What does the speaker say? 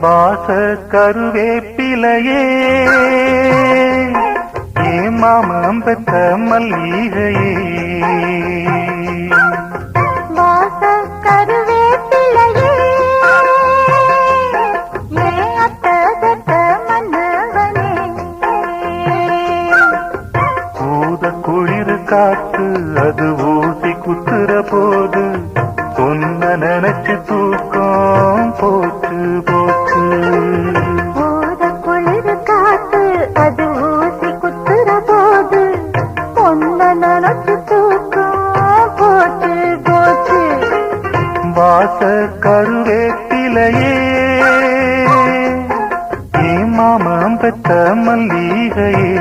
வாச கருவேப்பிலையே ஏ மாமம் பெற்ற மல்லிகையே வாச கருவேப்பிலையே ஏ அத்த பெற்ற மன்னவனே ஊத குளிர் காத்து அது ஊசி குத்துற போது பொன்ன நினைச்சு தூக்கம் போச்சு போச்சு ஊத குளிர் காத்து அது ஊசி குத்துற போது பொன்ன நினைச்சு தூக்கம் போச்சு போச்சு வாச கருவேப்பிலையே ஏ மாமம் பெற்ற மல்லிகையே